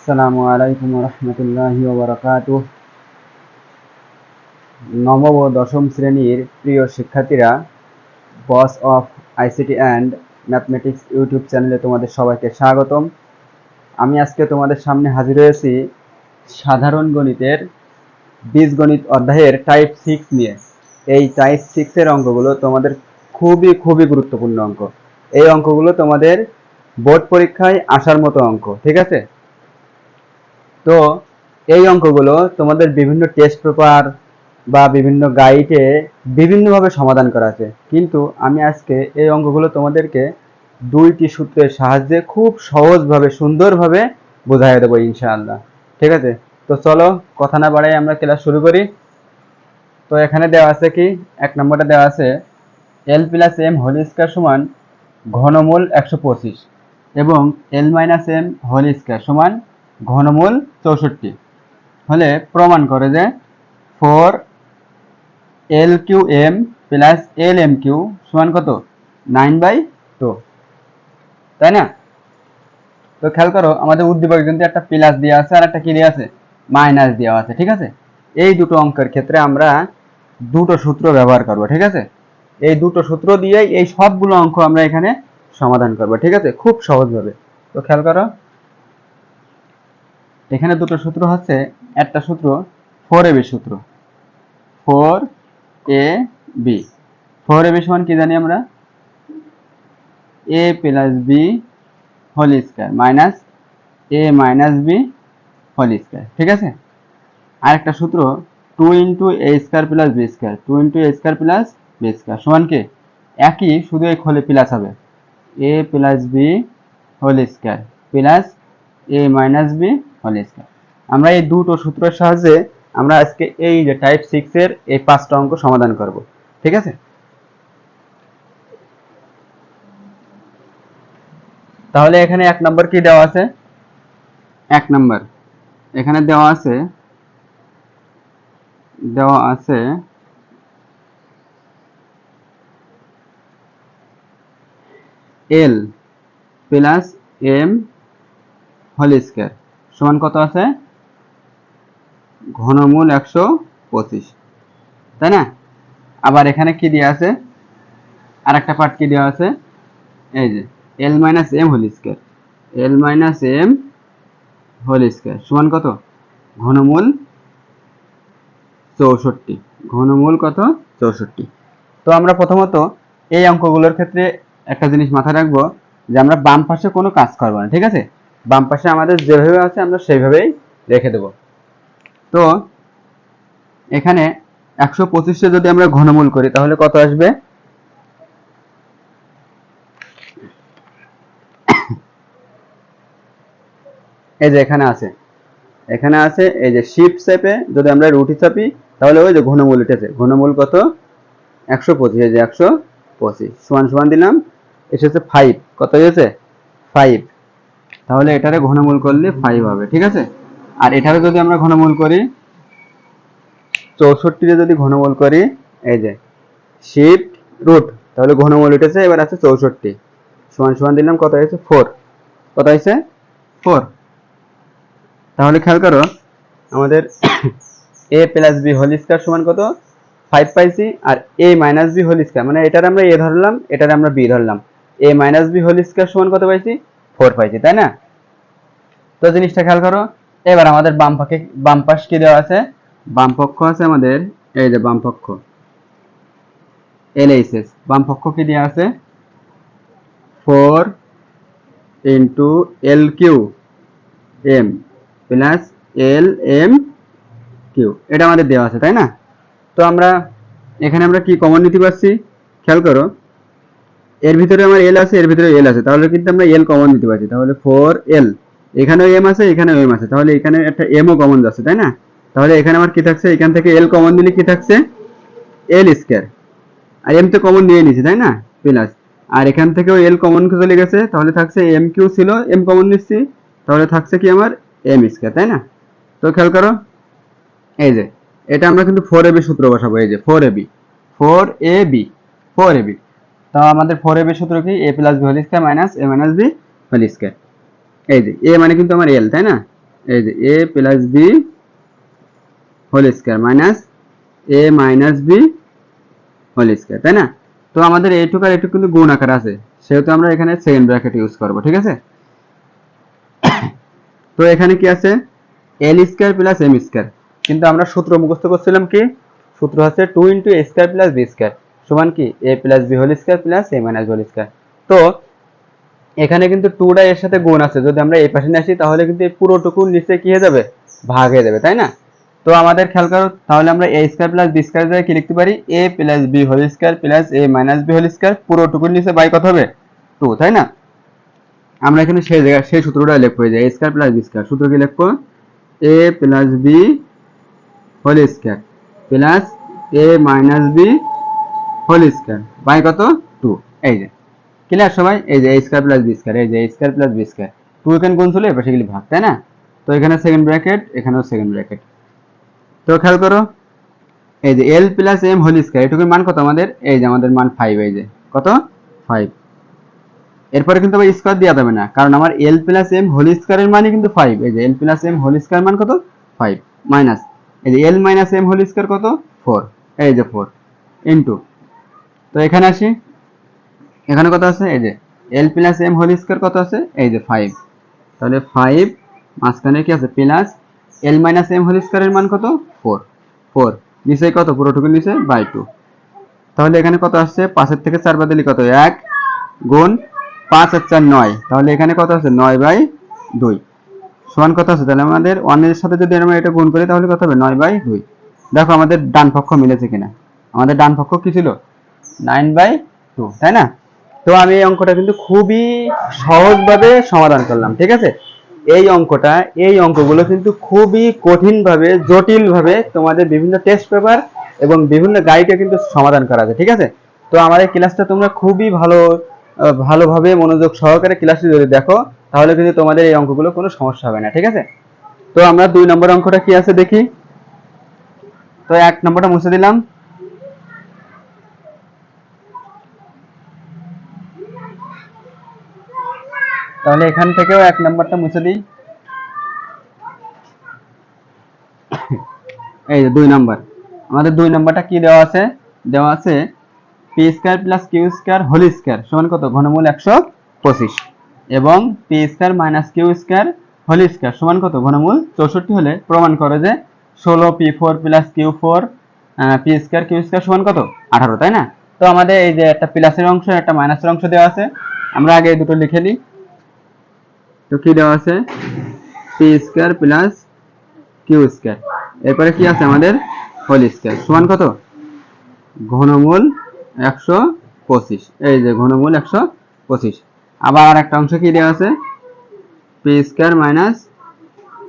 আসসালামু আলাইকুম রহমতুল্লাহি ওয়া বারাকাতুহু। নবম ও দশম শ্রেণীর প্রিয় শিক্ষার্থীরা, বস of ICT and mathematics YouTube চ্যানেলে তোমাদের সবাইকে স্বাগতম। আমি আজকে তোমাদের সামনে হাজির হয়েছি সাধারণ গণিতের বীজগণিত অধ্যায়ের টাইপ 6 নিয়ে। এই টাইপ 6 এর অঙ্কগুলো তোমাদের খুবই গুরুত্বপূর্ণ অঙ্ক। এই অঙ্কগুলো তোমাদের বোর্ড পরীক্ষায় আসার মতো অঙ্ক, ঠিক আছে? তো এই অঙ্কগুলো তোমাদের বিভিন্ন টেস্ট পেপার বা বিভিন্ন গাইডে বিভিন্নভাবে সমাধান করা আছে, কিন্তু আমি আজকে এই অঙ্কগুলো তোমাদেরকে দুইটি সূত্রের সাহায্যে খুব সহজভাবে সুন্দরভাবে বোঝাই দেবো ইনশাআল্লাহ, ঠিক আছে? তো চলো কথা না বাড়াই আমরা ক্লাস শুরু করি। তো এখানে দেওয়া আছে কি, এক নম্বরটা দেওয়া আছে L plus M whole square সমান ঘনমূল 125 এবং L minus M whole square সমান ঘনমূল 64 হলে প্রমাণ করে যে 4 L cube M plus L M cube সমান কত 9/2, তাই না? তো খেয়াল করো, আমাদের উদ্দীপক কিন্তু একটা প্লাস দেওয়া আছে আর একটা কি দেওয়া আছে, মাইনাস দেওয়া আছে, ঠিক আছে? এই দুটো অঙ্কের ক্ষেত্রে আমরা দুটো সূত্র ব্যবহার করব, ঠিক আছে? এই দুটো সূত্র দিয়ে এই সবগুলো অঙ্ক আমরা এখানে সমাধান করব, ঠিক আছে, খুব সহজভাবে। তো খেয়াল করো, এখানে দুটো সূত্র হচ্ছে, একটা সূত্র 4ab সূত্র, 4ab 4ab সমান কি জানি আমরা, a plus b whole square minus a minus b whole square, ঠিক আছে? আর একটা সূত্র 2 into a square plus b square, 2 into a square plus b square সমান কি একই, শুধু এই খোলে প্লাস হবে, a plus b whole square plus a minus b whole square. আমরা এই দুটো সূত্রের সাহায্যে আমরা আজকে এই যে টাইপ 6 এর এই পাঁচটা অঙ্ক সমাধান করব, ঠিক আছে? তাহলে এখানে এক নম্বর কি দেওয়া আছে, এক নম্বর এখানে দেওয়া আছে L plus M whole square সমান কত আছে, ঘনমূল 125, তাই না? আবার এখানে কি দেওয়া আছে, আর একটা পার্ট কি দেওয়া আছে, এই যে এল মাইনাস এম হোল স্কয়ার, এল মাইনাস এম হোল স্কয়ার সমান কত, ঘনমূল 64, ঘনমূল কত 64। তো আমরা প্রথমত এই অঙ্কগুলোর ক্ষেত্রে একটা জিনিস মাথায় রাখবো, যে আমরা বাম পাশে কোনো কাজ করবো না, ঠিক আছে? বাম পাশে আমাদের যেভাবে আছে আমরা সেইভাবেই রেখে দেব। তো এখানে 125 যদি আমরা ঘনমূল করি তাহলে কত আসবে, এই যে এখানে আছে এই যে শিফট চেপে যদি আমরা রুটি চাপি তাহলে ওই যে ঘনমূল উঠেছে, ঘনমূল কত 125, এই যে 125 সমান সমান দিলাম, এসেছে 5, কত হয়েছে 5, তাহলে এটারে ঘনমূল করলে 5 হবে, ঠিক আছে? আর এটারে যদি আমরা ঘনমূল করি 64 যদি ঘনমূল করি, এই যে শিফট রুট, তাহলে ঘনমূল উঠেছে, এবার আছে 64 সমান সমান দিলাম, কত হয়েছে 4, কত হয়েছে 4। তাহলে খেয়াল করো, আমাদের a plus b whole square সমান কত 5 পাইছি, আর a minus b whole square মানে এটার আমরা a ধরলাম, এটার আমরা b ধরলাম, a minus b whole square সমান কত পাইছি 4 পাইছি, তাই না? তো জিনিসটা খেয়াল করো, এবার আমাদের বাম পাশ কি দেওয়া আছে, বাম পক্ষ আছে আমাদের, এই যে বাম পক্ষ LHS, বাম পক্ষ কি দেওয়া আছে 4 into L cube M plus L M cube, এটা আমাদের দেওয়া আছে, তাই না? তো আমরা এখানে আমরা কি কমন নিতে পারছি, খেয়াল করো, এর ভিতরে আমার এল আছে, এর ভিতরে এল আছে, তাহলে কিন্তু আমরা এল কমন নিতে পারছি, তাহলে 4l, এখানেও এম আছে, এখানেও এম আছে, তাহলে এখানে একটা এমও কমন যাচ্ছে, তাই না? তাহলে এখানে আমার কি থাকছে, এখান থেকে এল কমন দিলে কি থাকছে, এল স্কয়ার, আর এম তো কমন নিয়ে নিছি, তাই না, প্লাস, আর এখান থেকেও এল কমন চলে গেছে, তাহলে থাকছে এম কিউ ছিল, এম কমন নিচ্ছি, তাহলে থাকছে কি আমার এম স্কয়ার, তাই না? তো খেয়াল করো, এই যে এটা আমরা কিন্তু 4ab সূত্র বসাবো, এই যে 4ab 4ab, তো আমাদের 4ab সূত্র কি, a plus b whole square minus a minus b whole square, এই যে a মানে কিন্তু আমার l, তাই না? এই যে A plus B whole square minus A minus B whole square, তাই না? তো আমাদের এইটুকু আর এইটুকু কিন্তু গুণ আকার আছে, সেহেতু আমরা এখানে সেকেন্ড ব্র্যাকেট ইউজ করব, ঠিক আছে? তো এখানে কি আছে, L square plus M square, কিন্তু আমরা সূত্র মুখস্থ করছিলাম কি, সূত্র হচ্ছে 2 into A square plus B square সমান কি A plus B whole square plus A minus whole square. তো এখানে কিন্তু 2টা এর সাথে গুণ আছে, যদি আমরা এই পাশে নিয়ে আসি তাহলে কিন্তু এই পুরোটুকু নিচে কি হয়ে যাবে, ভাগ হয়ে যাবে, তাই না? তো আমাদের খেয়াল করো, তাহলে আমরা A square plus B square জায়গায় কি লিখতে পারি, A plus B whole square plus A minus B whole square পুরোটুকুর নিচে বাই কত হবে, 2, তাই না? আমরা এখানে সেই জায়গায় সেই সূত্রটা লিখবো, যে a square plus B square, সূত্র কি লিখবো, a plus B whole square plus A minus B whole square by কত, 2। এই যে ক্লিয়ার সবাই, এই যে a square plus B square, এই যে a square plus B square, 2 এখানে গুণ ছিল, এপাশে গেলে ভাগ, তাই না? তো এখানে সেকেন্ড ব্র্যাকেট, এখানেও সেকেন্ড ব্র্যাকেট। তো খেয়াল করো, এই যে এল প্লাস এম হোল স্কয়ার, এটুকুর মান কত আমাদের, এই যে আমাদের মান 5, এই যে কত 5। এরপরে কিন্তু আবার স্কয়ার দেওয়া যাবে না, কারণ আমার এল প্লাস এম হোল স্কয়ারের মানে কিন্তু 5, এই যে এল প্লাস এম হোল স্কয়ার মান কত 5 মাইনাস এই যে এল মাইনাস এম হোল স্কয়ার কত 4, এই যে 4 ইনটু, তো এখানে আসি, এখানে কত আছে, এই যে এল প্লাস এম হোল স্কয়ার কত আছে, এই যে 5, তাহলে 5 মাঝখানে কি আছে plus L minus M whole স্কয়ারের মান কত 4, 4 নিচে কত পুরোটুকু নিচে বাই 2। তাহলে এখানে কত আসছে, 5 এর থেকে 4 বাদ দিলে কত, 1 গুণ 5 আর 4 9, তাহলে এখানে কত আছে 9/2 সমান কত আছে, তাহলে আমাদের 1 এর সাথে যদি আমরা এটা গুণ করি তাহলে কত হবে 9/2। দেখো আমাদের ডান পক্ষ মিলেছে কিনা, আমাদের ডান পক্ষ কি ছিল 9/2, তাই না? তো আমি এই অঙ্কটা কিন্তু খুবই সহজভাবে সমাধান করলাম, ঠিক আছে? এই অঙ্কটা, এই অঙ্কগুলো কিন্তু খুবই কঠিনভাবে জটিলভাবে তোমাদের বিভিন্ন টেস্ট পেপার এবং বিভিন্ন গাইডে কিন্তু সমাধান করা আছে, ঠিক আছে? তো আমার এই ক্লাসটা তোমরা খুবই ভালোভাবে মনোযোগ সহকারে ক্লাসটি যদি দেখো তাহলে কিন্তু তোমাদের এই অঙ্কগুলো কোনো সমস্যা হবে না, ঠিক আছে? তো আমরা 2 নম্বর অঙ্কটা কি আছে দেখি। তো 1 নম্বরটা মুছে দিলাম, তাহলে এখান থেকেও 1 নম্বরটা মুছে দিই। এই যে 2 নম্বর, আমাদের 2 নম্বরটা কি দেওয়া আছে, দেওয়া আছে P square plus Q square whole square সমান কত, ঘনমূল 125, এবং P square minus Q square whole square সমান কত, ঘনমূল 64 হলে প্রমাণ করে যে 16p4 plus q4 P square Q square সমান কত 18, তাই না? তো আমাদের এই যে একটা প্লাসের অংশ একটা মাইনাসের অংশ দেওয়া আছে, আমরা আগে এই দুটো লিখে নিই। তো কি দেওয়া আছে, P square plus Q square, এরপরে কি আছে আমাদের হোল স্কয়ার সমান কত, ঘনমূল 125, এই যে ঘনমূল 125। আবার আর একটা অংশ কি দেওয়া আছে, P square minus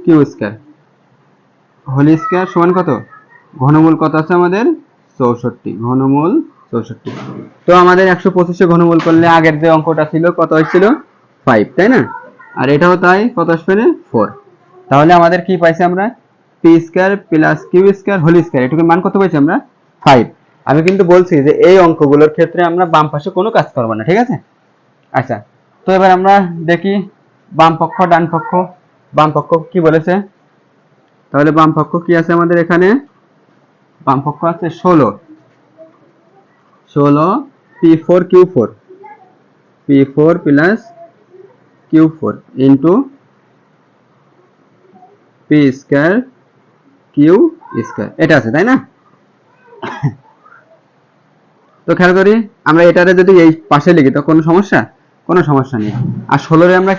Q square whole square সমান কত, ঘনমূল কত আছে আমাদের 64, ঘনমূল 64। তো আমাদের 125 ঘনমূল করলে আগের যে অঙ্কটা ছিল কত হয়েছিল 5, তাই না? আর এটাও তাই, কত আসবে 4। তাহলে আমাদের কি পাইছি আমরা, P square plus Q square whole square, এটুকুর মান কত পাইছি আমরা 5। আমি কিন্তু বলছি যে এই অঙ্কগুলোর ক্ষেত্রে আমরা বাম পাশে কোনো কাজ করব না, ঠিক আছে? আচ্ছা, তো এবার আমরা দেখি বাম পক্ষ ডান পক্ষ। বাম পক্ষ কি বলেছে, তাহলে বাম পক্ষ কি আছে আমাদের এখানে, বাম পক্ষ আছে 16 p4 plus q4 into P square Q square, এটা আছে, তাই না? তো খেয়াল করি, আমরা এটারে যদি এই পাশে লিখি তো কোনো সমস্যা, কোনো সমস্যা নেই। আর 16 আমরা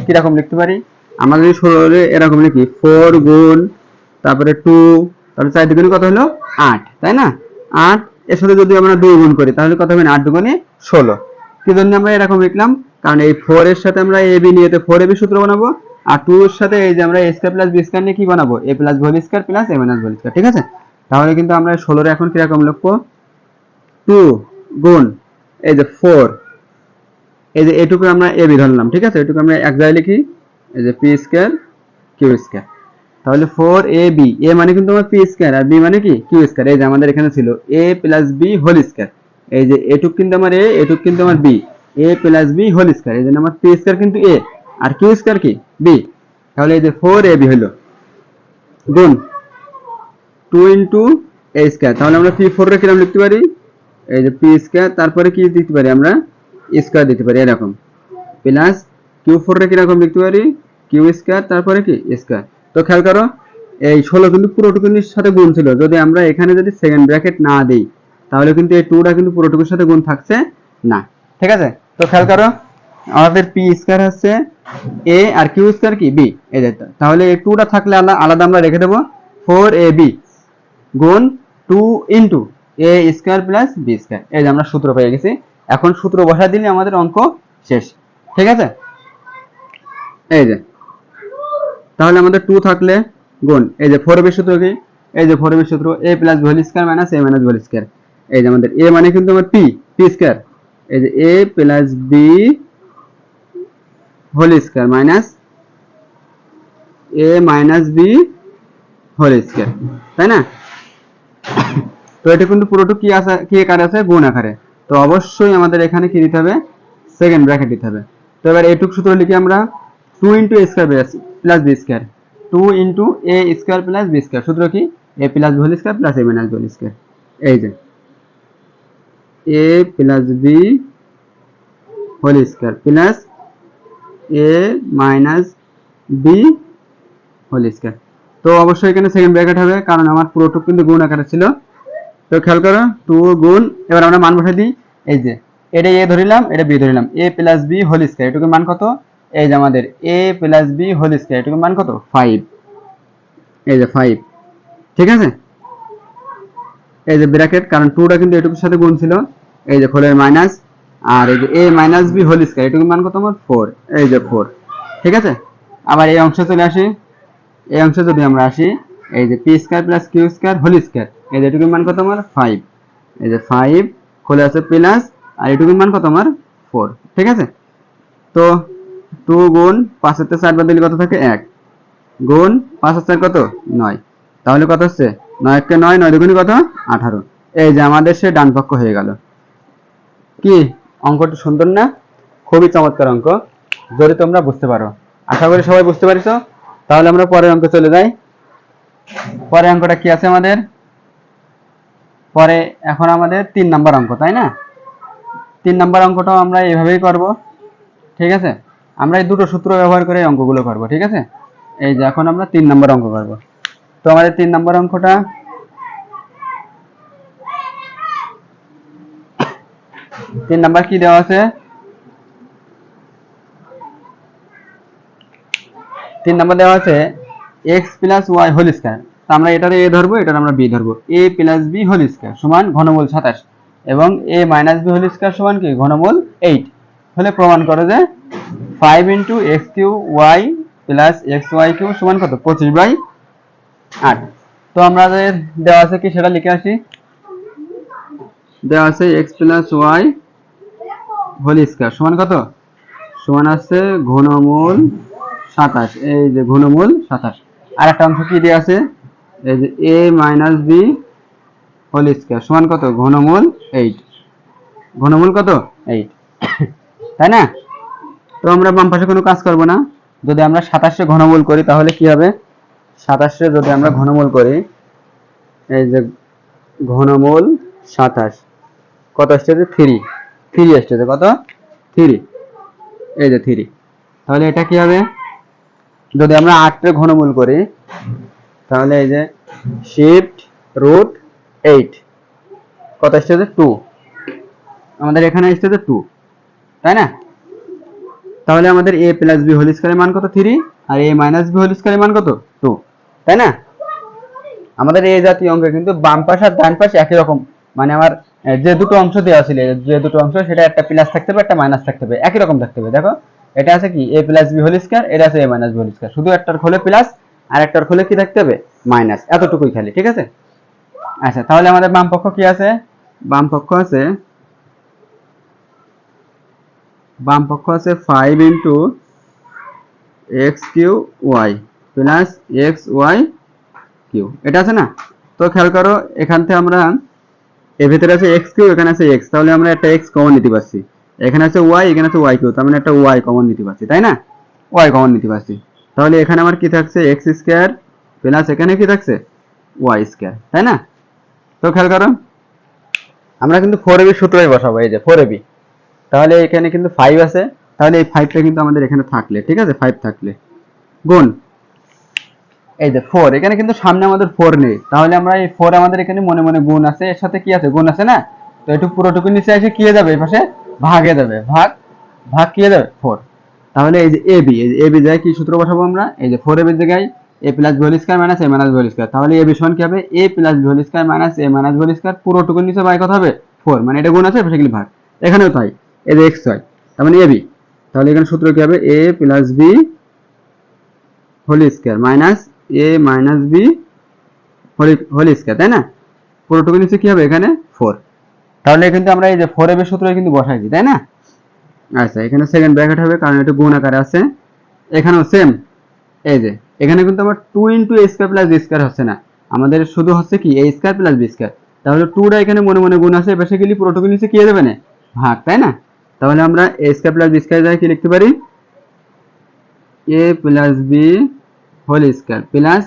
কিরকম লিখতে পারি, আমরা যদি 16 এরকম লিখি 4 গুণ তারপরে 2, তাহলে 4 দুগুণে কত হলো 8, তাই না? 8 এর সাথে যদি আমরা 2 গুণ করি তাহলে কত হবে, 8 দুগুণে 16। কি জন্য আমরা এরকম লিখলাম, কারণ এই 4 এর সাথে আমরা ab নিয়ে তো 4ab সূত্র বানাবো, আর 2 এর সাথে এই যে আমরা a square plus b square নিয়ে কি বানাবো, a plus whole square plus a minus whole square, ঠিক আছে? তাহলে কিন্তু আমরা 16 এখন কিরকম লিখবো, 2 গুণ এই যে 4, এই যে এটুকু আমরা ab ধরলাম, ঠিক আছে? এটুকু আমরা এক জায়গায় লিখি, এই যে পি স্কয়ার কিউ স্কয়ার, তাহলে 4ab, a মানে কিন্তু আমার পি স্কয়ার আর b মানে কি কিউ স্কয়ার। এই যে আমাদের এখানে ছিল a plus b whole square, এই যে এটুক কিন্তু আমার a, এটুক কিন্তু আমার b, a plus b whole square, এই জন্য আমার পি স্কয়ার কিন্তু a আর কিউ স্কয়ার কি b। তাহলে এই যে 4ab হলো গুণ 2 ইন্টু a স্কয়ার, তাহলে আমরা p4 রে কিরকম লিখতে পারি, এই যে p স্কয়ার তারপরে কি দিতে পারি আমরা স্কয়ার দিতে পারি এরকম, প্লাস q4 রে কিরকম লিখতে পারি q স্কয়ার তারপরে কি স্কয়ার। তো খেয়াল করো এই 16 কিন্তু পুরোটুকুর সাথে গুণ ছিল, যদি আমরা এখানে যদি সেকেন্ড ব্র্যাকেট না দেই তাহলে কিন্তু এই 2টা কিন্তু পুরোটুকুর সাথে গুণ থাকছে না, ঠিক আছে। তো খেয়াল করো আমাদের p স্কয়ার হচ্ছে a আর q স্কয়ার কি b, এই যে তাহলে এই 2টা থাকলে আলাদা আমরা রেখে দেব 4ab গুণ 2 into a square plus b square, এই যে আমরা সূত্র পেয়ে গেছি। এখন সূত্র বসা দিলে আমাদের অঙ্ক শেষ, ঠিক আছে। এই যে তাহলে আমাদের 2 থাকলে গুণ এই যে 4ab সূত্র কি, এই যে 4ab সূত্র a plus b whole square minus a minus b whole square, এই যে আমাদের a মানে কিন্তু আমার p স্কয়ার, এই যে a plus b whole square minus a minus b whole square, তাই না। তো এটা কিন্তু পুরোটুকু কি আছে, কি আকারে আছে, গুণ আকারে। তো অবশ্যই আমাদের এখানে কি দিতে হবে, সেকেন্ড ব্র্যাকেট দিতে হবে। তো এবার এইটুক সূত্র লিখি আমরা 2 into a square plus b square, 2 into a square plus b square, সূত্র কি a plus b whole square plus a minus b whole square, এই যে a plus b whole square plus a minus b whole square. তো অবশ্যই এখানে second bracket হবে কারণ আমার পুরোটুক কিন্তু গুণ আকারে ছিল। তো খেয়াল করো 2 গুণ, এবার আমরা মান বসাই দিই, এই যে এটা a ধরিলাম এটা b ধরিলাম, a plus b whole square এটুকুর মান কত, এই যে আমাদের a plus b whole square এটুকুর মান কত 5, এই যে 5, ঠিক আছে। এই যে ব্র্যাকেট কারণ 2টা কিন্তু এটুকুর সাথে গুণ ছিল, এই যে 4 এর মাইনাস, আর এই যে a minus b whole square এটুকুর মান কত আমার 4, এই যে 4, ঠিক আছে। আবার এই অংশে চলে আসি, এই অংশে যদি আমরা আসি এই যে p square plus q square whole square, এই যে এটুকুর মান কত আমার 5, এই যে 5 খোলে আছে প্লাস আর এটুকুর মান কত আমার 4, ঠিক আছে। তো 2 গুণ 5 এর 4 বাদ দিলে কত থাকে 1, গুণ 5 আর 4 কত 9, তাহলে কত হচ্ছে 9 কে 9, 9 দুগুণে কত 18, এই যে আমাদের সে ডান পক্ষ হয়ে গেল। কি অঙ্কটা সুন্দর না, খুবই চমৎকার অঙ্ক, যদি তোমরা বুঝতে পারো। আশা করি সবাই বুঝতে পারিছো। তাহলে আমরা পরের অঙ্ক চলে যাই। পরের অঙ্কটা কি আছে আমাদের, পরে এখন আমাদের 3 নাম্বার অঙ্ক, তাই না। 3 নাম্বার অঙ্কটাও আমরা এইভাবেই করব, ঠিক আছে। আমরা এই দুটো সূত্র ব্যবহার করে অঙ্কগুলো করব, ঠিক আছে। এই যে এখন আমরা 3 নাম্বার অঙ্ক করব। তো আমাদের 3 নাম্বার অঙ্কটা 3 নাম্বার কি দেওয়া আছে, 3 নাম্বার দেওয়া আছে x plus y whole square, তো আমরা এটারে a ধরবো এটারে আমরা b ধরবো, a plus b whole square সমান ঘনমূল 27 এবং a minus b whole square সমান কি ঘনমূল 8 হলে প্রমাণ করো যে 5 into x cube y plus xy cube সমান কত 25/8। তো আমাদের দেওয়া আছে কি সেটা লিখে আসি, দেওয়া আছে x plus y whole square সমান কত, সমান আছে ঘনমূল 27, এই যে ঘনমূল 27। আর একটা অংশ কি দেওয়া আছে, এই যে a minus b whole square সমান কত ঘনমূল 8, ঘনমূল কত 8, তাই না। তো আমরা বাম পাশে কোনো কাজ করব না, যদি আমরা 27 ঘনমূল করি তাহলে কি হবে, 27 যদি আমরা ঘনমূল করি, এই যে ঘনমূল 27 কত আসছে, 3 আসছে, কত 3, এই যে 3। তাহলে এটা কি হবে, যদি আমরা 8 এর ঘনমূল করি তাহলে এই যে শিফট রুট 8 কত আসছে 2, আমাদের এখানে আসছে 2, তাই না। তাহলে আমাদের a প্লাস b হোল স্কয়ারের মান কত 3 আর a মাইনাস b হোল স্কয়ারের মান কত 2, তাই না। আমাদের এই জাতীয় অঙ্ক কিন্তু বাম পাশ আর ডান পাশ একই রকম, মানে আমার যে দুটো অংশ দেওয়া ছিল, যে দুটো অংশ সেটা একটা প্লাস থাকতে হবে একটা মাইনাস থাকতে হবে, একই রকম থাকতে হবে। দেখো এটা আছে কি a plus b whole square, এটা আছে a minus b whole square, শুধু একটার খোলে প্লাস আর একটার খোলে কি থাকতে হবে মাইনাস, এতটুকুই খালি, ঠিক আছে। আচ্ছা তাহলে আমাদের বাম পক্ষ কি আছে, বাম পক্ষ আছে 5 into x cube y plus x y cube, এটা আছে না। তো খেয়াল করো এখান থেকে আমরা এর ভিতরে আছে x কিউ, এখানে আছে x, তাহলে আমরা একটা x কমন নিতে পারছি, এখানে আছে y এখানে আছে y কিউ, তার মানে একটা y কমন নিতে পারছি, তাই না, y কমন নিতে পারছি। তাহলে এখানে আমার কি থাকছে এক্স স্কোয়ার প্লাস এখানে কি থাকছে ওয়াই স্কোয়ার, তাই না? তো খেয়াল করো আমরা কিন্তু 4ab সূত্রই বসাবো, এই যে 4ab, তাহলে এখানে কিন্তু 5 আছে, তাহলে এই 5টা কিন্তু আমাদের এখানে থাকলে, ঠিক আছে, 5 থাকলে গুণ এই যে 4, এখানে কিন্তু সামনে আমাদের 4 নেই, তাহলে আমরা এই 4 আমাদের এখানে মনে মনে গুণ আছে, এর সাথে কি আছে গুণ আছে না, তো একটু পুরোটুকু নিচে এসে কি হয়ে যাবে, এই পাশে ভাগে যাবে, ভাগ ভাগ কি হয়ে যাবে 4। তাহলে এই যে ab, এই যে ab জায়গায় কি সূত্র বসাবো আমরা, এই যে 4ab এর জায়গায় a plus b whole square minus a minus b whole square, তাহলে ab সমান কি হবে a plus b whole square minus a minus b whole square, পুরোটুকু নিচে বাই কত হবে 4, মানে এটা গুণ আছে বেসিক্যালি ভাগ, এখানেও তাই, এই যে xy তার মানে ab, তাহলে এখানে সূত্র কি হবে a plus b whole square minus a minus b whole square, তাই না? পুরোটুকু নিচে কি হবে এখানে 4, তাহলে কিন্তু আমরা এই যে 4ab এর সূত্র কিন্তু বসাই দিই, তাই না? আচ্ছা, এখানে সেকেন্ড ব্র্যাকেট হবে কারণ এটা গুণ আকারে আছে, এখানেও সেম, এই যে এখানে কিন্তু আমার 2 into a square plus b square হচ্ছে না, আমাদের শুধু হচ্ছে কি a square plus b square, তাহলে 2টা এখানে মনে মনে গুণ আছে, বেসিক্যালি পুরোটুকু নিচে কি হয়ে যাবে না ভাগ, তাই না? তাহলে আমরা a square plus b square জায়গায় কি লিখতে পারি a plus b whole square plus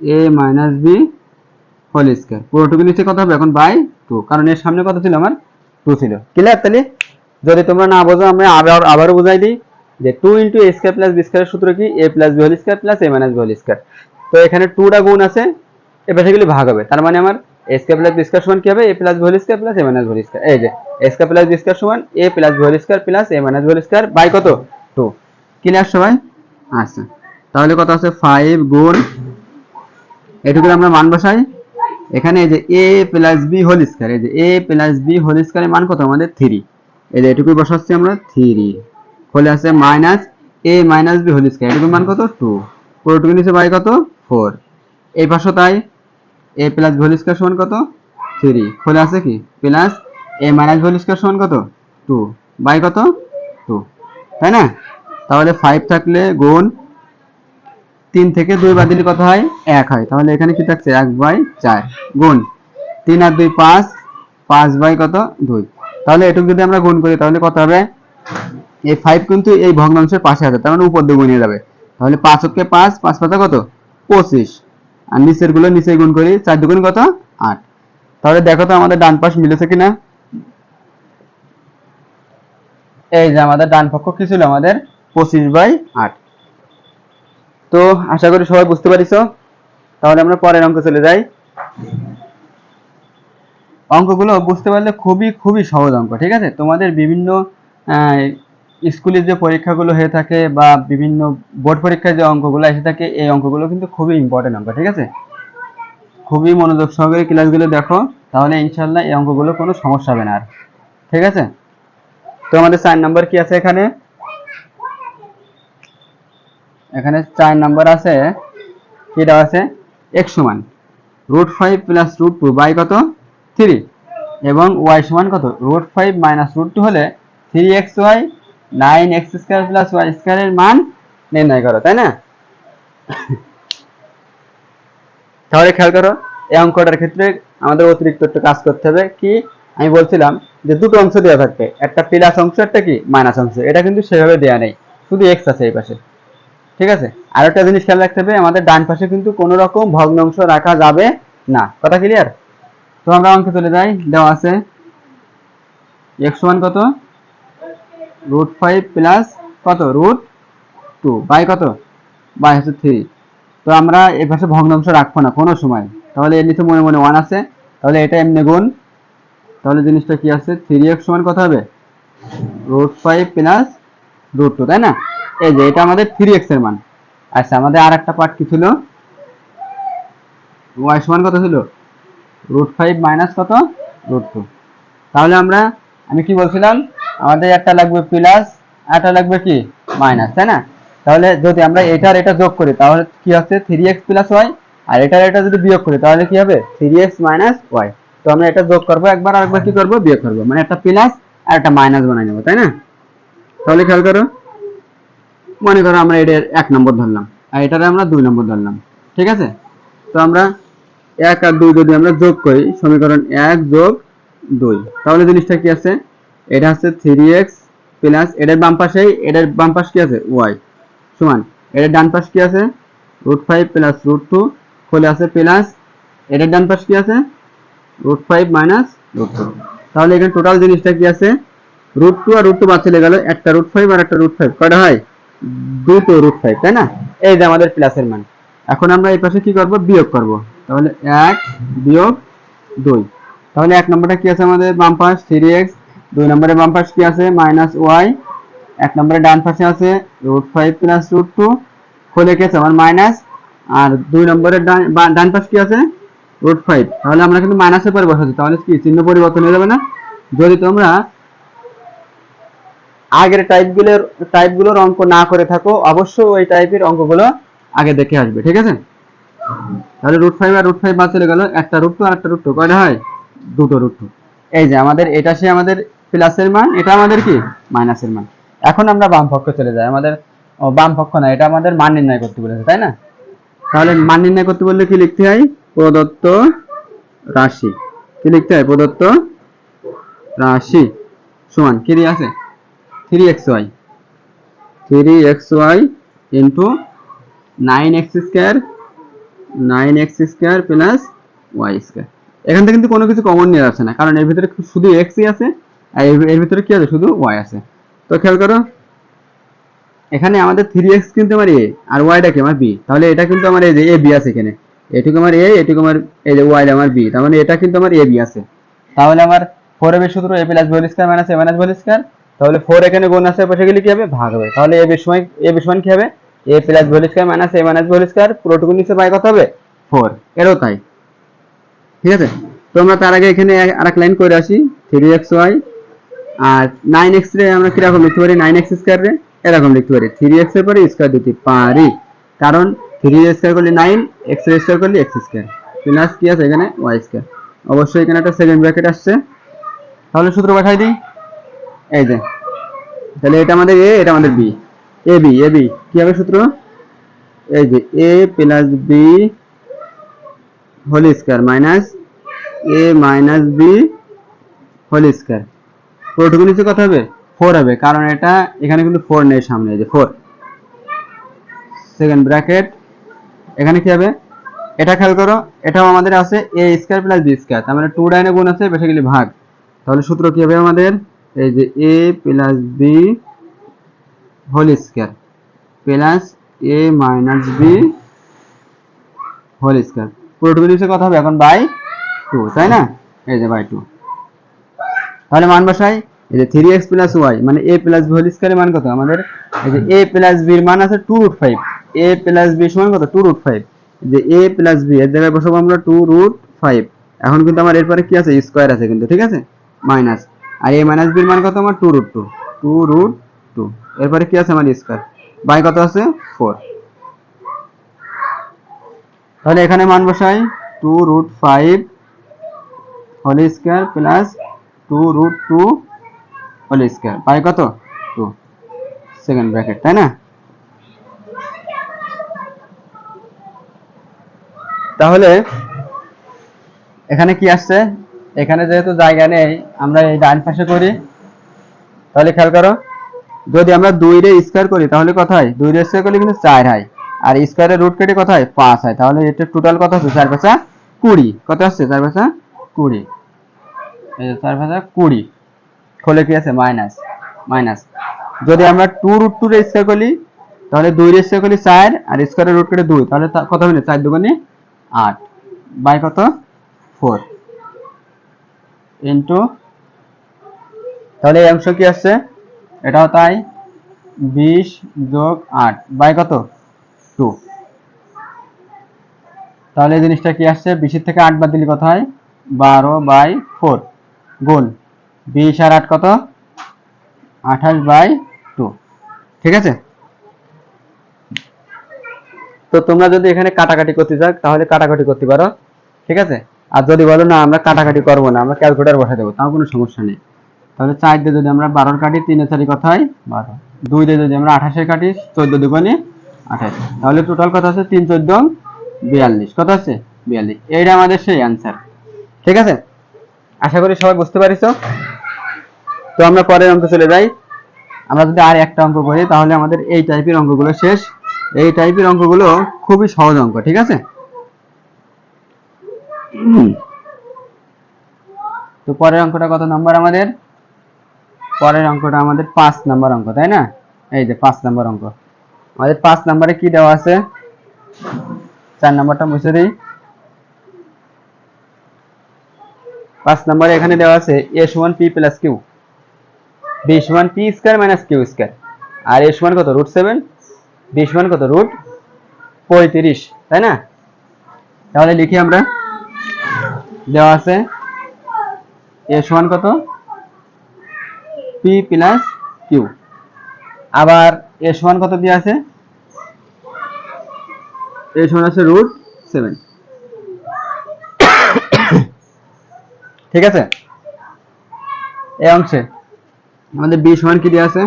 a minus b whole square, পুরোটুকু নিচে কত হবে এখন বাই 2, কারণ এর সামনে কত ছিল আমার 2 ছিল। ক্লিয়ার? তাহলে যদি তোমরা না বোঝো আমি আবারও বুঝাই দিই যে 2 into a square plus b স্কয়ারের সূত্র কি a plus b whole square plus a minus b whole square, তো এখানে 2টা গুণ আছে, এ বেসিক্যালি ভাগ হবে, তার মানে আমার a square plus b square সমান কি হবে a plus b whole square plus a minus b whole square, এই যে a square plus b square সমান a plus b whole square plus a minus b whole square by কত 2। Clear সবাই? আচ্ছা, তাহলে কত আছে 5 গুণ এটুকু আমরা মান বসাই, এখানে এই যে a plus b whole square, এই যে a প্লাস b হোল স্কয়ারের মান কত আমাদের 3, এই যে এটুকুই বসাচ্ছি আমরা 3, হলে আছে minus a minus b whole square, এটুকুর মান কত 2, পুরোটুকু নিচে বাই কত 4, এই পাশে তাই a plus b whole square সমান কত 3, হলে আছে কি plus a minus b whole square সমান কত 2 বাই কত 2, তাই না? তাহলে 5 থাকলে গুণ 3 থেকে 2 বাদ দিলে কত হয় 1 হয়, তাহলে এখানে কি থাকছে 1/4 গুণ 3 আর 2 5, 5 বাই কত 2, তাহলে এটুকু যদি আমরা গুণ করি তাহলে কত হবে, এই 5 কিন্তু এই ভগ্নাংশের পাশে আছে, তার মানে উপর দিয়ে গুণিয়ে যাবে, তাহলে 5 কে 5, 5 পাঁচা কত 25, আর নিচের গুলো নিচে গুণ করি, 4 দুগুণ কত 8, তাহলে দেখো তো আমাদের ডান পাশ মিলেছে কিনা, এই যে আমাদের ডান পক্ষ কি ছিল আমাদের 25/8। তো আশা করি সবাই বুঝতে পারিছো, তাহলে আমরা পরের অঙ্ক চলে যাই। অঙ্কগুলো বুঝতে পারলে খুবই খুবই সহজ অঙ্ক, ঠিক আছে? তোমাদের বিভিন্ন স্কুলে যে পরীক্ষাগুলো হয়ে থাকে বা বিভিন্ন বোর্ড পরীক্ষায় যে অঙ্কগুলো এসে থাকে, এই অঙ্কগুলো কিন্তু খুবই ইম্পর্টেন্ট অঙ্ক, ঠিক আছে? খুবই মনোযোগ সহকারে ক্লাসগুলো দেখো, তাহলে ইনশাল্লাহ এই অঙ্কগুলো কোনো সমস্যা হবে না আর, ঠিক আছে? তো আমাদের 4 নাম্বার কি আছে এখানে, এখানে 4 নাম্বার আছে কি দেওয়া আছে, x সমান √5 প্লাস √2 বাই কত 3, এবং y সমান কত √5 মাইনাস √2 হলে 3xy 9x square plus y স্কয়ারের মান নির্ণয় করো, তাই না? তাহলে খেয়াল করো এই অঙ্কটার ক্ষেত্রে আমাদের অতিরিক্ত একটা কাজ করতে হবে, কি আমি বলছিলাম যে দুটো অংশ দেওয়া থাকবে, একটা প্লাস অংশ একটা কি মাইনাস অংশ, এটা কিন্তু সেভাবে দেওয়া নেই, শুধু x আছে এই পাশে, ঠিক আছে? আর একটা জিনিস খেয়াল রাখতে হবে, আমাদের ডান পাশে কিন্তু কোনো রকম ভগ্নাংশ রাখা যাবে না, কথা ক্লিয়ার? তো আমরা অঙ্কে চলে যাই, দেওয়া আছে x সমান কত √5 প্লাস কত √2 বাই কত বাই হচ্ছে 3, তো আমরা এই পাশে ভগ্নাংশ রাখবো না কোনো সময়, তাহলে এর নিচে মনে মনে 1 আছে, তাহলে এটা এমনি গুণ, তাহলে জিনিসটা কি আছে 3x সমান কত হবে √5 প্লাস √2, তাই না? এই যে এটা আমাদের 3x এর মান। আচ্ছা, আমাদের আর একটা পার্ট কি ছিল, y সমান কত ছিল √5 মাইনাস কত √2, তাহলে আমি কি বলছিলাম আমাদের একটা লাগবে প্লাস আর একটা লাগবে কি মাইনাস, তাই না? তাহলে যদি আমরা এটার এটা যোগ করি তাহলে কি হচ্ছে 3x প্লাস y, আর এটার এটা যদি বিয়োগ করি তাহলে কি হবে 3x মাইনাস y, তো আমরা এটা যোগ করবো একবার, আরেকবার কি করবো বিয়োগ করবো, মানে একটা প্লাস আর একটা মাইনাস বানাই নেবো, তাই না? তাহলে খেয়াল করো, মনে করো আমরা এটার 1 নম্বর ধরলাম আর এটারে আমরা 2 নম্বর ধরলাম, ঠিক আছে? তো আমরা 1 আর 2 যদি আমরা যোগ করি, সমীকরণ 1 যোগ 2, তাহলে জিনিসটা কি আছে, এটা হচ্ছে 3x প্লাস এটার বাম পাশে কি আছে y সমান এটার ডান পাশ কি আছে √5 প্লাস √2 খোলে আছে প্লাস এটার ডান পাশ কি আছে √5 মাইনাস √2। তাহলে এখানে টোটাল জিনিসটা কি আছে √2 আর √2 বাদ চলে গেল, একটা √5 আর একটা √5 কয়টা হয় দুটো √5, তাই না? এই যে আমাদের প্লাসের মান। এখন আমরা এই পাশে কি করব বিয়োগ করব, তাহলে 1 বিয়োগ 2। তাহলে এক নম্বরটা কি আছে আমাদের বাম পাশ 3x, দুই নম্বরে বাম পাশ কি আছে -y, এক নম্বরে ডান পাশে আছে √5 প্লাস √2 খোলে কি আছে আমার মাইনাস, আর দুই নম্বরের ডান পাশ কি আছে √5। তাহলে আমরা কিন্তু মাইনাসের পরে বসাচ্ছি, তাহলে কি চিহ্ন পরিবর্তন হয়ে যাবে না? যদি তোমরা আগের টাইপগুলোর অঙ্ক না করে থাকো অবশ্যই ওই টাইপের অঙ্কগুলো আগে দেখে আসবে, ঠিক আছে? তাহলে √5 আর √5 বাদ চলে গেল, একটা √2 আর একটা √2 কয়টা হয় দুটো √2। এই যে আমাদের এটা সে আমাদের প্লাসের মান, এটা আমাদের কি মাইনাসের মান। এখন আমরা বাম পক্ষে চলে যাই, আমাদের বাম পক্ষ না, এটা আমাদের মান নির্ণয় করতে বলেছে, তাই না? তাহলে মান নির্ণয় করতে বললে কি লিখতে হয় প্রদত্ত রাশি, কি লিখতে হয় প্রদত্ত রাশি সমান কি দিয়ে আছে 3xy into 9x² plus y²। এখান থেকে কিন্তু কোনো কিছু কমন নিয়ে আসছে না, কারণ এর ভিতরে শুধু x ই আছে আর এর ভিতরে কি আছে শুধু y আছে। তো খেয়াল করো এখানে আমাদের 3x কিন্তু আমার a আর y-টা কি আমার b, তাহলে এটা কিন্তু আমার এই যে a b আছে, এখানে এটুকু আমার a, এটুকু আমার এই যে y আমার b, তার মানে এটা কিন্তু আমার a b আছে। তাহলে আমার 4 এর সূত্র a plus b whole square minus a minus b whole square, তাহলে 4 এখানে গুণ আছে পাশে গেলে কি হবে ভাগ হবে, তাহলে a b সমান কি হবে a plus b whole square minus a minus b whole square, পুরোটুকু নিচে বাই কত হবে 4, এরও তাই, ঠিক আছে? তো আমরা তার আগে এখানে আরেক লাইন করে আসি 3xy আর 9x রে আমরা কি রকম লিখতে পারি 9x² রে এরকম লিখতে পারি 3x এর পরে স্কয়ার দিতে পারি, কারণ 3 স্কয়ার করলে 9, x এর স্কয়ার করলে x² প্লাস কি আছে এখানে y²। অবশ্যই এখানে একটা সেকেন্ড ব্র্যাকেট আসছে, তাহলে সূত্র বসাই দিই। এই যে তাহলে এটা আমাদের a, এটা আমাদের b, ab কি হবে সূত্র এই যে a plus b whole square minus a minus b whole square, পুরোটুকু নিচে কত হবে 4 হবে, কারণ এটা এখানে কিন্তু 4 নেই সামনে, এই যে 4 সেকেন্ড ব্র্যাকেট। এখানে কি হবে এটা খেয়াল করো, এটাও আমাদের আছে a² প্লাস b², তার মানে 2 ডাইনে গুণ আছে বেসিক্যালি ভাগ, তাহলে সূত্র কি হবে আমাদের এই যে a plus b whole square plus a minus b whole square, পুরোটুকু নিচে কত হবে এখন বাই 2, তাই না? এই যে বাই 2। তাহলে মান বসাই এই যে 3x প্লাস y মানে a প্লাস b হোল স্কয়ারের মান কত আমাদের এই যে a প্লাস b এর মান আছে 2√5, a প্লাস b সমান কত 2√5, যে a প্লাস b এর জায়গায় বসাবো আমরা 2√5। এখন কিন্তু আমার এরপরে কি আছে স্কয়ার আছে কিন্তু, ঠিক আছে মাইনাস, আর a মাইনাস b এর মান কত আমার 2√2 এরপরে কি আছে আমার স্কয়ার বাই কত আছে 4। তাহলে এখানে মান বসাই 2√5 whole square plus 2√2 whole square by কত 2 সেকেন্ড ব্র্যাকেট, তাই না? তাহলে এখানে কি আসছে, এখানে যেহেতু জায়গা নেই আমরা এই ডান পাশে করি, তাহলে খেয়াল করো যদি আমরা 2 রে স্কয়ার করি তাহলে কত হয় 2 রে স্কয়ার করলে কিন্তু 4 হয়, আর স্কয়ারের রুট কেটে কত হয় 5 হয়, তাহলে এটা টোটাল কত হচ্ছে 4 5 20, কত আসছে 4 5 20, এই যে 4 5 20 খোলে কি আছে মাইনাস। যদি আমরা 2√2 রে স্কয়ার করি তাহলে 2 রে স্কয়ার করলে 4 আর স্কয়ারের রুট কেটে 2, তাহলে কত হবে 4 দুগুণে 8 বাই কত 4 ইনটু, তাহলে এই অংশ কি আসছে এটাও তাই 20 যোগ 8 বাই কত 2। তাহলে এই জিনিসটা কি আসছে 20 থেকে 8 বাদ দিলে কত হয় 12/4 গুণ 20 আর 8 কত 28/2, ঠিক আছে? তো তোমরা যদি এখানে কাটাকাটি করতে চাও তাহলে কাটাকাটি করতে পারো, ঠিক আছে? আর যদি বলো না আমরা কাটাকাটি করব না আমরা ক্যালকুলেটর বসাই দেবো তাও কোনো সমস্যা নেই। তাহলে 4 দিয়ে যদি আমরা 12 কাটি 3 এর 4 কত হয় 12, 2 দিয়ে যদি আমরা 28 কাটি 14 দুগুণে 28, তাহলে টোটাল কত আছে 3 14 42, কত আছে 42, এইটা আমাদের সেই অ্যানসার, ঠিক আছে? আশা করি সবাই বুঝতে পারিছো। তো আমরা পরের অঙ্ক চলে যাই। আমরা যদি আর একটা অঙ্ক করি তাহলে আমাদের এই টাইপের অঙ্কগুলো শেষ, এই টাইপের অঙ্কগুলো খুবই সহজ অঙ্ক, ঠিক আছে। তো পরের অঙ্কটা কত নাম্বার আমাদের? পরের অঙ্কটা আমাদের 5 নাম্বার অঙ্ক, তাই না? এই যে 5 নাম্বার অঙ্ক। আমাদের 5 নাম্বারে কি দেওয়া আছে? 4 নাম্বারটা মুছে দিই। 5 নাম্বারে এখানে দেওয়া আছে a সমান p প্লাস q, b সমান p square minus q square, আর a সমান কত? √7, b সমান কত? √35, তাই না? তাহলে লিখি আমরা, দেওয়া আছে a সমান কত? p প্লাস q, আবার a সমান কত দেওয়া আছে? a সমান আছে √7, ঠিক আছে। এই অংশে আমাদের b সমান কি দেওয়া আছে?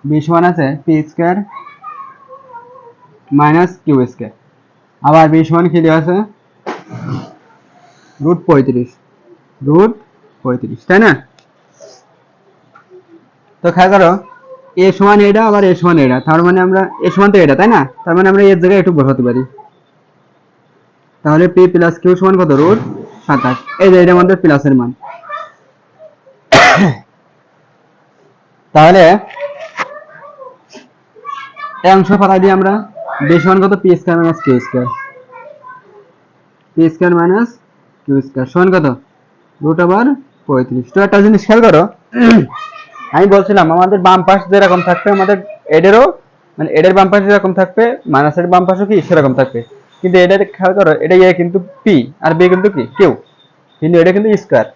b সমান আছে p square minus q square, আবার b সমান কি দেওয়া আছে? √35, তাই না? তো খেয়াল করো, a সমান এটা, আবার a সমান এটা, তার মানে আমরা a সমান তো এটা, তাই না? তার মানে আমরা এর জায়গায় একটু বসাতে পারি। তাহলে p প্লাস q সমান কত? √27। এই যে এটা আমাদের প্লাসের মান। তাহলে এই অংশ পাঠাই দিই আমরা, b সমান কত? p square minus q square, p square minus q square সমান কত? √35। তো একটা জিনিস খেয়াল করো, আমি বলছিলাম আমাদের বাম পাশ যেরকম থাকবে আমাদের এডেরও, মানে এডের বাম পাশে যেরকম থাকবে মাইনাসের বাম পাশও কি সেরকম থাকবে। কিন্তু এটা খেয়াল করো, এটা এ কিন্তু পি আর বি কিন্তু কি কিউ, কিন্তু এটা কিন্তু স্কয়ার।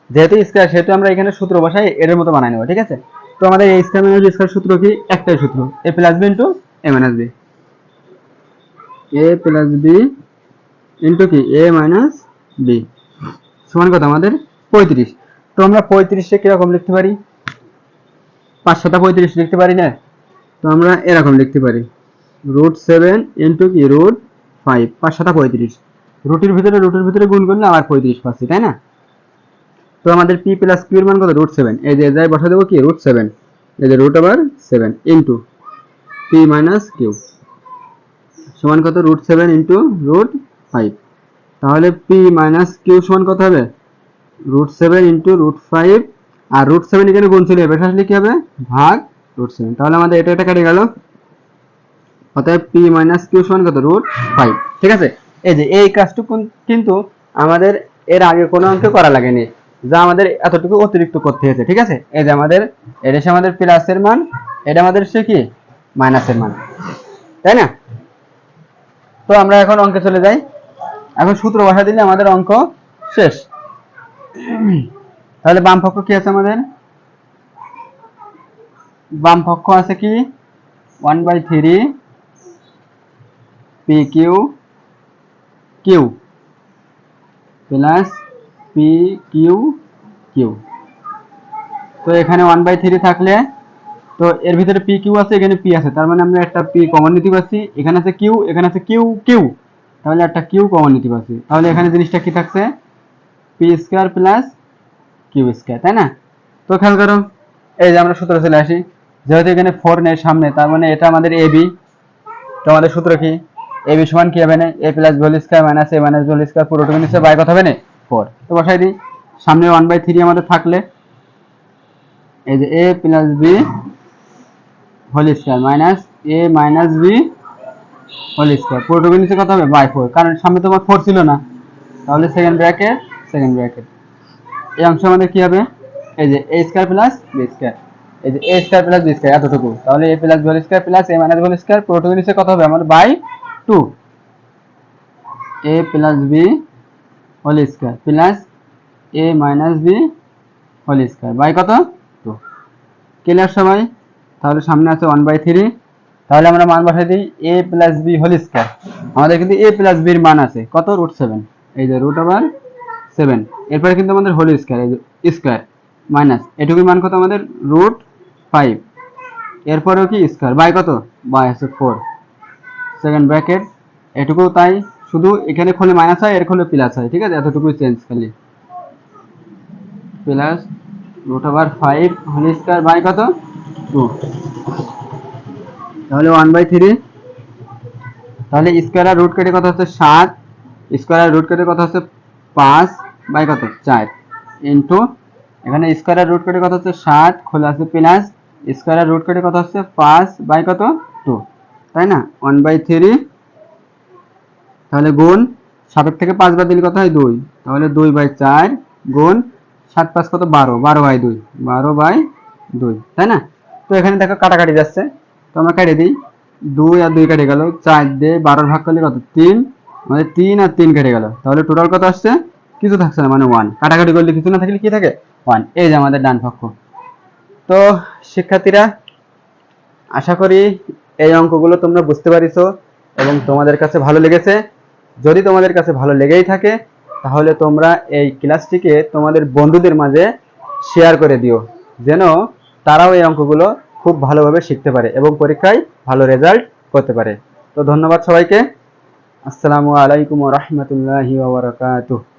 যেহেতু স্কয়ার সেহেতু আমরা এখানে সূত্র বসাই এর মতো বানাই নেব, ঠিক আছে। তো আমাদের এই স্কয়ার মাইনাস স্কয়ার সূত্র কি? একটাই সূত্র, a plus B into a minus B, a plus B into কি a মাইনাস বি সমান কত আমাদের? 35। তো আমরা 35কে কিরকম লিখতে পারি? 5 7 35 লিখতে পারি না? তো আমরা এরকম লিখতে পারি, √7 ইনটু কি √5, 5 7 35, রুটের ভিতরে গুণ করলে আবার 35 পাচ্ছি, তাই না? তো আমাদের p প্লাস q এর মান কত? √7, এই যে যাই বসা দেবো কি √7, এই যে √7 ইনটু p মাইনাস q সমান কত? √7 ইনটু √5। তাহলে p মাইনাস q সমান কত হবে? √7 ইনটু √5, আর √7 এখানে গুণ ছিল, এবার আসলে কি হবে? ভাগ √7। তাহলে আমাদের এটা কেটে গেল, অতএব p মাইনাস q সমান কত? √5, ঠিক আছে। এই যে এই কাজটুকু কিন্তু আমাদের এর আগে কোনো অঙ্কে করা লাগেনি, যা আমাদের এতটুকু অতিরিক্ত করতে হয়েছে, ঠিক আছে। এই যে আমাদের এটা সে আমাদের প্লাসের মান, এটা আমাদের সে কি মাইনাসের মান, তাই না? তো আমরা এখন অঙ্কে চলে যাই। এখন সূত্র বসা দিলে আমাদের অঙ্ক শেষ। তাহলে বাম পক্ষ কি আছে আমাদের? বাম পক্ষ আছে কি 1/3 pq q plus pq q। তো এখানে 1/3 থাকলে, তো এর ভিতরে pq আছে, এখানে p আছে, তার মানে আমরা একটা p কমন নিতে পারছি। এখানে আছে q, এখানে আছে q, তাহলে একটা q কমন নিতে পারছি। তাহলে এখানে জিনিসটা কি থাকছে? p square plus q square, তাই না? তো খেয়াল করো, এই যে আমরা সূত্রে চলে আসি, যেহেতু এখানে 4 নেই সামনে, তার মানে এটা আমাদের ab। তো আমাদের সূত্র কি? ab সমান কি হবে না? a plus b whole square minus a minus b whole square, পুরোটুকু নিচে বাই কত হবে না? 4। তো বসাই দিই, সামনে 1/3 আমাদের থাকলে, এই যে a plus b whole square minus a minus b whole square, পুরোটুকু নিচে কত হবে? বাই 4, কারণ সামনে তোমার 4 ছিল না। তাহলে সেকেন্ড ব্র্যাকেট, এই অংশ আমাদের কি হবে? এই যে a square plus b square, এই যে a square plus b square এতটুকু, তাহলে a plus b whole square plus a minus b whole square, পুরোটুকু নিচে কত হবে আমাদের? By 2, a plus b whole square plus a minus b whole square by কত? 2। ক্লিয়ার সবাই? তাহলে সামনে আছে 1/3, তাহলে আমরা মান বসাই দিই a plus b whole square. আমাদের কিন্তু a প্লাস b এর মান আছে কত? √7, এই যে √7, এরপরে কিন্তু আমাদের হোল স্কয়ার, এই যে স্কয়ার মাইনাস এটুকুর মান কত আমাদের? √5, এরপরেও কি স্কয়ার বাই কত? বাই আছে 4, সেকেন্ড ব্র্যাকেট, এটুকু তাই, শুধু এখানে খোলে মাইনাস হয়, এর খোলে প্লাস হয়, ঠিক আছে, এতটুকুই চেঞ্জ খালি, প্লাস √5 হোল স্কয়ার বাই কত? 2। তাহলে 1/3, তাহলে স্কোয়ার রুট কেটে কত হচ্ছে 7, স্কোয়ার রুট কেটে কত হচ্ছে 5 বাই কত 4 ইন্টু এখানে স্কোয়ার রুট কেটে কত হচ্ছে 7 খোলা আছে প্লাস স্কোয়ার রুট কেটে কত হচ্ছে 5 বাই কত 2, তাই না 1/3, তাহলে গুণ 7 থেকে 5 বাদ দিলে কত হয় 2, তাহলে 2/4 গুণ 7 5 কত 12, 12/2, 12/2, তাই না। তো এখানে দেখো কাটাকাটি যাচ্ছে, তো আমরা কেটে দিই, 2 আর 2 কেটে গেল, 4 দিয়ে 12 ভাগ করলে কত 3, মানে 3 আর 3 কেটে গেল, তাহলে টোটাল কত আসছে কিছু থাকছে না, মানে 1, কাটাকাটি করলে কিছু না থাকলে কি থাকে 1, এই যে আমাদের ডান পক্ষ। তো শিক্ষার্থীরা আশা করি এই অঙ্কগুলো তোমরা বুঝতে পারিছো এবং তোমাদের কাছে ভালো লেগেছে। যদি তোমাদের কাছে ভালো লেগেই থাকে তাহলে তোমরা এই ক্লাসটিকে তোমাদের বন্ধুদের মাঝে শেয়ার করে দিও, যেন তারাও এই অঙ্কগুলো খুব ভালোভাবে শিখতে পারে এবং পরীক্ষায় ভালো রেজাল্ট করতে পারে। তো ধন্যবাদ সবাইকে। আসসালামু আলাইকুম ওয়া রাহমাতুল্লাহি ওয়া বারাকাতুহু।